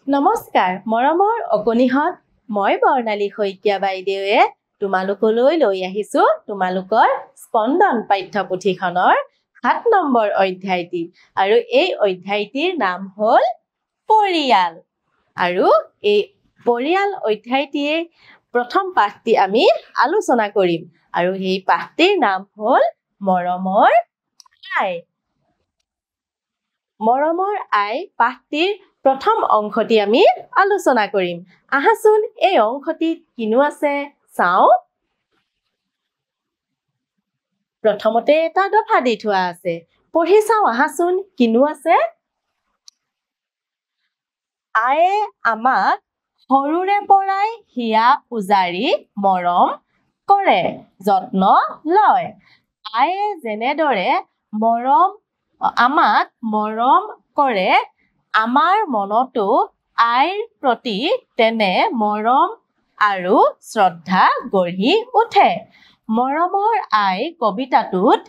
নমস্কাৰ মৰমৰ অকণিহঁত মই বৰ্ণালী শইকীয়া বাইদেৱে তোমালোকলৈ লৈ আহিছোঁ তোমালোকৰ স্পন্দন পাঠ্যপুথিখনৰ ৭ নম্বৰ অধ্যায়টি আৰু এই অধ্যায়টিৰ নাম হ'ল পৰিয়াল আৰু এই পৰিয়াল অধ্যায়টিয়ে প্ৰথম পাঠটি আমি আলোচনা কৰিম আৰু এই পাঠটিৰ নাম হ'ল মৰমৰ আই। মৰমৰ আই পাঠটিৰ প্ৰথম অংশটি আমি আলোচনা কৰিম। আহাচোন এই অংশটিত কিনো আছে চাওঁ। প্ৰথমতে এটা দফা দি থোৱা আছে, পঢ়ি চাওঁ আহাচোন কিনো আছে। আয়ে আমাক সৰুৰে পৰাই হিয়া উজাৰি মৰম কৰে, যত্ন লয়। আয়ে যেনেদৰে আমাক মৰম কৰে, আমাৰ মনতো আইৰ প্ৰতি তেনে মৰম আৰু শ্ৰদ্ধা গঢ়ি উঠে। মৰমৰ আই কবিতাটোত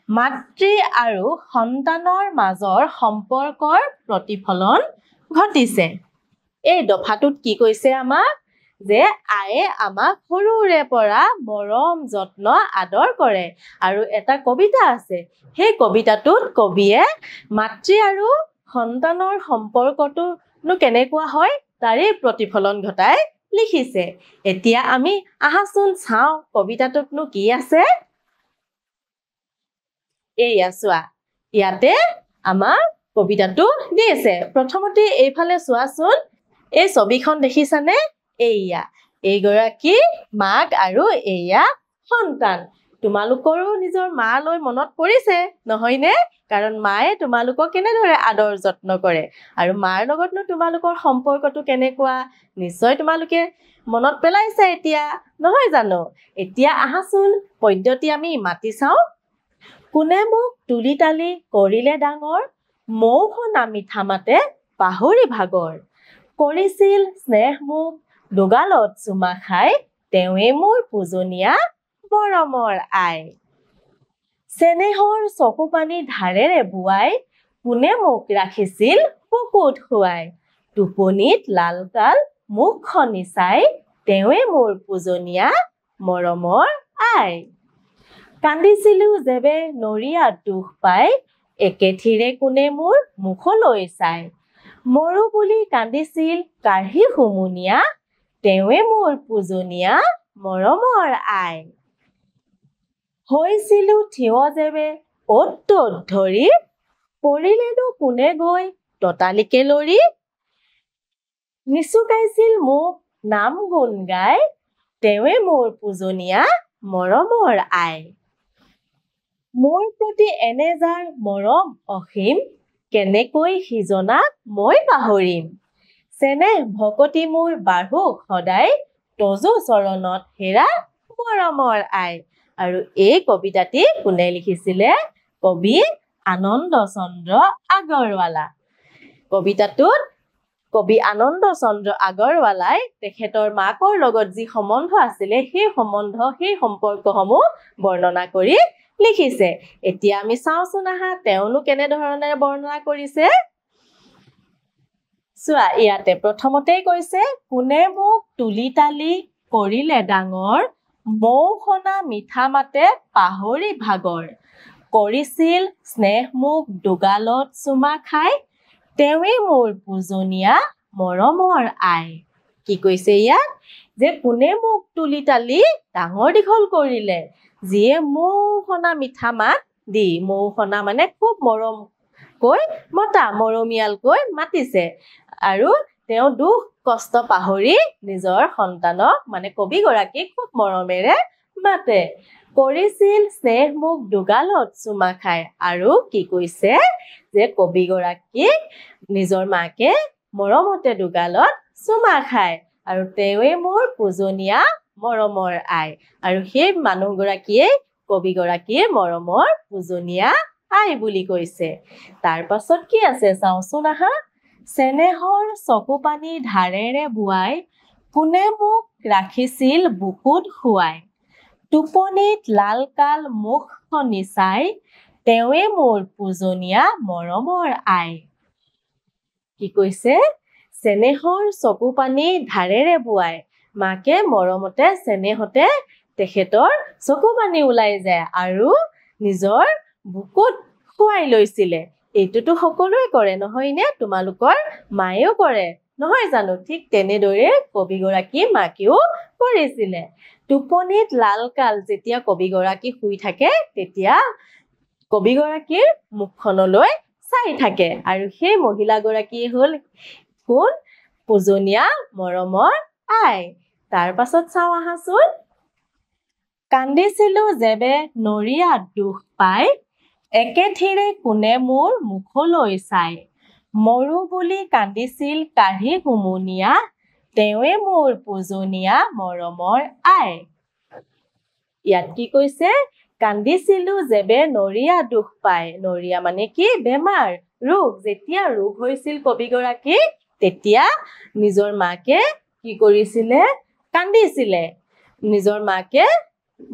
মাতৃ আৰু সন্তানৰ মাজৰ সম্পৰ্কৰ প্ৰতিফলন ঘটিছে। এই দফাটোত কি কৈছে আমাক যে আয়ে আমাক সৰুৰে পৰা মৰম যত্ন আদৰ কৰে আৰু এটা কবিতা আছে, সেই কবিতাটোত কবিয়ে মাতৃ আৰু সন্তানৰ সম্পৰ্কটোনো কেনেকুৱা হয় তাৰে প্ৰতিফলন ঘটাই লিখিছে। এতিয়া আমি আহাচোন চাওঁ কবিতাটোতনো কি আছে। এইয়া চোৱা, ইয়াতে আমাৰ কবিতাটো দিছে। প্ৰথমতে এইফালে চোৱাচোন, এই ছবিখন দেখিছানে? এইয়া এইগৰাকী মাক আৰু এইয়া সন্তান। তোমালোকৰো নিজৰ মালৈ মনত পৰিছে নহয়নে? কাৰণ মায়ে তোমালোকক কেনেদৰে আদৰ যত্ন কৰে আৰু মাৰ লগতনো তোমালোকৰ সম্পৰ্কটো কেনেকুৱা নিশ্চয় তোমালোকে মনত পেলাইছে এতিয়া, নহয় জানো? এতিয়া আহাচোন পদ্যটি আমি মাতি চাওঁ। কোনে মোক তুলি তালি কৰিলে ডাঙৰ, মৌসনা মিঠা মাতে পাহৰি ভাগৰ। কৰিছিল স্নেহ মোক দুগালত চুমা খাই, তেওঁৱে মোৰ পূজনীয়া মৰমৰ আই। চেনেহৰ চকু পানী ধাৰেৰে বোৱাই, কোনে মোক ৰাখিছিল বুকুত শুৱাই। টোপনিত লালকাল মুখখনি চাই, তেওঁৱে মোৰ পূজনীয়া মৰমৰ আই। কান্দিছিলো যেবে নৰিয়াত দুখ পাই, একেথিৰে কোনে মোৰ মুখলৈ চাই। মৰো বুলি কান্দিছিল কাঢ়ি হুমুনিয়া, তেওঁৱে মোৰ পূজনীয়া মৰমৰ আই। হৈছিলো থিয় যেবে অ'ত ত'ত ধৰি, পৰিলেনো কোনে গৈ ততালিকে লৰি। নিচুকাইছিল মোক নাম গুণ গাই, তেওঁৱে মোৰ পূজনীয়া মৰমৰ আই। মোৰ প্ৰতি এনে যাৰ মৰম অসীম, কেনেকৈ সিজনাক মই পাহৰিম। চেনেহ ভকতি মোৰ বাঢ়োক সদায়, তজু চৰণত হেৰা মৰমৰ আই। আৰু এই কবিতাটি কোনে লিখিছিলে? কবি আনন্দ চন্দ্ৰ আগৰৱালা। কবিতাটোত কবি আনন্দ চন্দ্ৰ আগৰৱালাই তেখেতৰ মাকৰ লগত যি সম্বন্ধ আছিলে সেই সম্পৰ্কসমূহ বৰ্ণনা কৰি লিখিছে। এতিয়া আমি চাওঁচোন আহা তেওঁনো কেনেধৰণে বৰ্ণনা কৰিছে। চোৱা ইয়াতে প্ৰথমতেই কৈছে, কোনে মোক তুলি তালি কৰিলে ডাঙৰ, মৌসনা মিঠা মাতে পাহৰি ভাগৰ। কৰিছিল স্নেহ মোক দুগালত চুমা খাই, তেওঁৱে মোৰ পূজনীয়া মৰমৰ আই। কি কৈছে ইয়াত? যে কোনে মোক তুলি তালি ডাঙৰ দীঘল কৰিলে, যিয়ে মৌসনা মিঠা মাত দি, মৌসনা মানে খুব মৰমকৈ মতা, মৰমীয়ালকৈ মাতিছে আৰু তেওঁ দুখ কষ্ট পাহৰি নিজৰ সন্তানক মানে কবিগৰাকীক খুব মৰমেৰে মাতে। কৰিছিল স্নেহ মোক দুগালত চুমা খাই। আৰু কি কৈছে যে কবিগৰাকীক নিজৰ মাকে মৰমতে দুগালত চুমা খায় আৰু তেওঁৱে মোৰ পূজনীয়া মৰমৰ আই। আৰু সেই মানুহগৰাকীয়ে কবিগৰাকীৰ মৰমৰ পূজনীয়া আই বুলি কৈছে। তাৰ পাছত কি আছে চাওঁচোন আহা। চেনেহৰ চকু পানী ধাৰেৰে বোৱাই, কোনে মোক ৰাখিছিল বুকুত শুৱাই। টোপনিত লালকাল মুখখনি চাই, তেওঁৱে মোৰ পূজনীয়া মৰমৰ আই। কি কৈছে? চেনেহৰ চকু পানী ধাৰেৰে বোৱাই মাকে মৰমতে চেনেহতে তেখেতৰ চকু পানী ওলাই যায় আৰু নিজৰ বুকুত শুৱাই লৈছিলে এইটোতো সকলোৱে কৰে নহয়নে তোমালোকৰ মায়েও কৰে নহয় জানো ঠিক তেনেদৰে কবিগৰাকী মাকেও কৰিছিলে টোপনিত লালকাল যেতিয়া কবিগৰাকী শুই থাকে তেতিয়া কবিগৰাকীৰ মুখখনলৈ চাই থাকে আৰু সেই মহিলাগৰাকী হ'ল কোন পূজনীয়া মৰমৰ আই তাৰ পাছত চাওঁ আহাচোন কান্দিছিলো যেবে নৰিয়া দুখ পাই একেথিৰে কোনে মোৰ মুখলৈ চাই মৰু বুলি কান্দিছিল কাঢ়ি হুমুনিয়া তেৱে মোৰ পূজনীয়া মৰমৰ আই ইয়াত কি কৈছে কান্দিছিলো যেবে নৰিয়া দুখ পাই নৰিয়া মানে কি বেমাৰ ৰোগ যেতিয়া ৰোগ হৈছিল কবিগৰাকী তেতিয়া নিজৰ মাকে কি কৰিছিলে কান্দিছিলে নিজৰ মাকে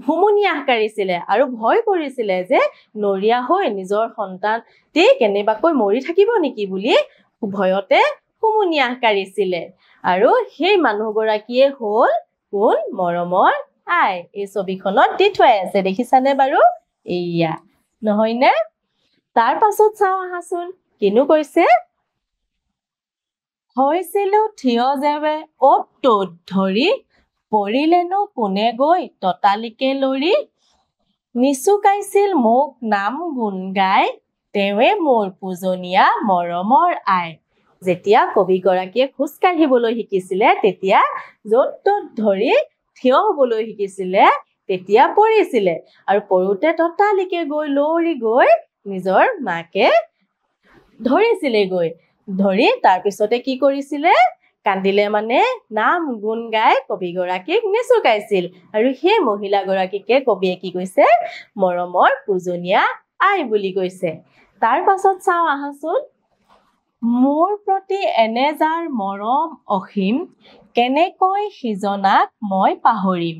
হুমুনিয়াহ কাঢ়িছিলে আৰু ভয় কৰিছিলে যে নৰিয়া হৈ নিজৰ সন্তানটি কেনেবাকৈ মৰি থাকিব নেকি বুলি ভয়তে হুমুনিয়াহ কাঢ়িছিলে আৰু সেই মানুহগৰাকীয়ে হ'ল কোন মৰমৰ আই এই ছবিখনত দি থোৱাই আছে দেখিছানে বাৰু এইয়া নহয়নে তাৰ পাছত চাওঁ আহাচোন কিনো কৈছে হৈছিলো থিয় যেবে অত তত ধৰি পৰিলেনো কোনে গৈ ততালিকে লৰি নিচুকাইছিল মোক নাম গুণ গাই তেৱে মোৰ পূজনীয়া মৰমৰ আই যেতিয়া কবিগৰাকীয়ে খোজ কাঢ়িবলৈ শিকিছিলে তেতিয়া য'ত ত'ত ধৰি থিয় হ'বলৈ শিকিছিলে তেতিয়া পৰিছিলে আৰু পৰোতে ততালিকে গৈ লৰি গৈ নিজৰ মাকে ধৰিছিলে গৈ ধৰি তাৰ পিছতে কি কৰিছিলে কান্দিলে মানে নাম গুণ গাই কবিগৰাকীক নিচুকাইছিল আৰু সেই মহিলাগৰাকীকে কবিয়ে কি কৈছে মৰমৰ পূজনীয়া আই বুলি কৈছে তাৰ পাছত চাওঁ আহাচোন মোৰ প্ৰতি এনে যাৰ মৰম অসীম কেনেকৈ সিজনাক মই পাহৰিম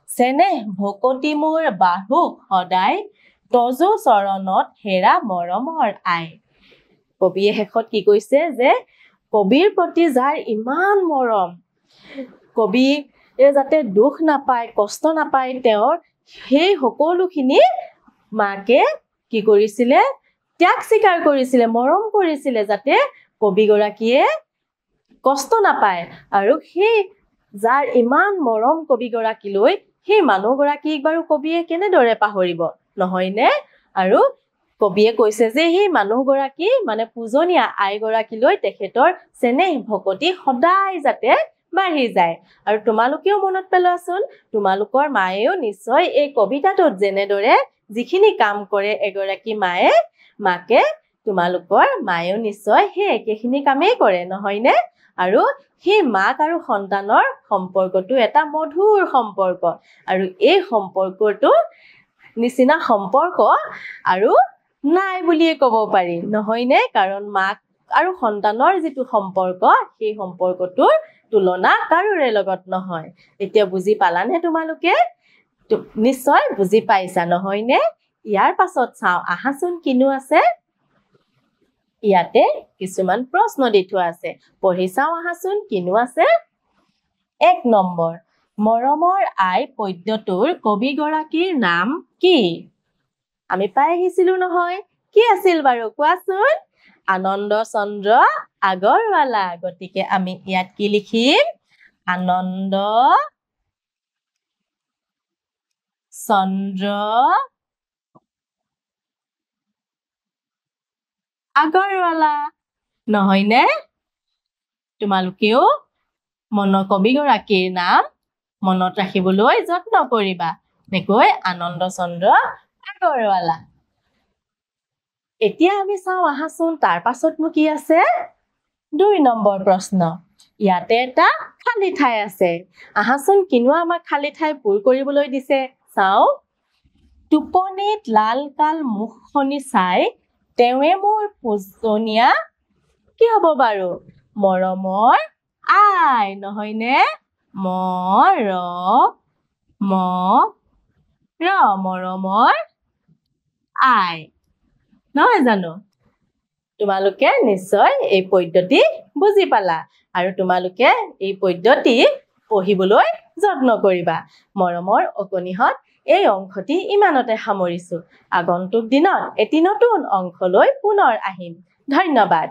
চেনেহ ভকতি মোৰ বাহুক সদায় তজু চৰণত হেৰা মৰমৰ আই কবিয়ে শেষত কি কৈছে যে কবিৰ প্ৰতি যাৰ ইমান মৰম কবিয়ে যাতে দুখ নাপায় কষ্ট নাপায় তেওঁৰ সেই সকলোখিনি মাকে কি কৰিছিলে ত্যাগ স্বীকাৰ কৰিছিলে মৰম কৰিছিলে যাতে কবিগৰাকীয়ে কষ্ট নাপায় আৰু সেই যাৰ ইমান মৰম কবিগৰাকীলৈ সেই মানুহগৰাকীক বাৰু কবিয়ে কেনেদৰে পাহৰিব নহয়নে আৰু কবিয়ে কৈছে যে সেই মানুহগৰাকী মানে পূজনীয়া আইগৰাকীলৈ তেখেতৰ চেনেহ ভকতি সদায় যাতে বাঢ়ি যায় আৰু তোমালোকেও মনত পেলোৱাচোন তোমালোকৰ মায়েও নিশ্চয় এই কবিতাটোত যেনেদৰে যিখিনি কাম কৰে এগৰাকী মাকে তোমালোকৰ মায়েও নিশ্চয় সেই একেখিনি কামেই কৰে নহয়নে আৰু সেই মাক আৰু সন্তানৰ সম্পৰ্কটো এটা মধুৰ সম্পৰ্ক আৰু এই সম্পৰ্কটো নিচিনা সম্পৰ্ক আৰু নাই বুলিয়ে ক'ব পাৰি নহয়নে কাৰণ মাক আৰু সন্তানৰ যিটো সম্পৰ্ক সেই সম্পৰ্কটোৰ তুলনা কাৰোৰে লগত নহয় এতিয়া বুজি পালানে তোমালোকে নিশ্চয় বুজি পাইছা নহয়নে ইয়াৰ পাছত চাওঁ আহাচোন কিনো আছে ইয়াতে কিছুমান প্ৰশ্ন দি থোৱা আছে পঢ়ি চাওঁ আহাচোন কিনো আছে 1 নম্বৰ মৰমৰ আই পদ্যটোৰ কবিগৰাকীৰ নাম কি আমি পাই আহিছিলো নহয় কি আছিল বাৰু কোৱাচোন আনন্দ চন্দ্ৰ আগৰৱালা গতিকে আমি ইয়াত কি লিখিম আনন্দ চন্দ্ৰ আগৰৱালা নহয়নে তোমালোকেও কবিগৰাকীৰ নাম মনত ৰাখিবলৈ যত্ন কৰিবা নেকৈ আনন্দ চন্দ্ৰ আগৰৱালা এতিয়া আমি চাওঁ আহাচোন তাৰ পাছতনো কি আছে 2 নম্বৰ প্ৰশ্ন ইয়াতে এটা খালি ঠাই আছে আহাচোন কিনো আমাক খালি ঠাই পূৰ কৰিবলৈ দিছে চাওঁ টোপনিত লালকাল মুখখনি চাই তেৱে মোৰ পূজনীয়া কি হ'ব বাৰু মৰমৰ আই নহয়নে মৰমৰ আই নহয় জানো তোমালোকে নিশ্চয় এই পদ্ধতি বুজি পালা আৰু তোমালোকে এই পদ্ধতি পঢ়িবলৈ যত্ন কৰিবা মৰমৰ অকণিহঁত এই অংশটি ইমানতে সামৰিছো আগন্তুক দিনত এটি নতুন অংশ লৈ পুনৰ আহিম ধন্যবাদ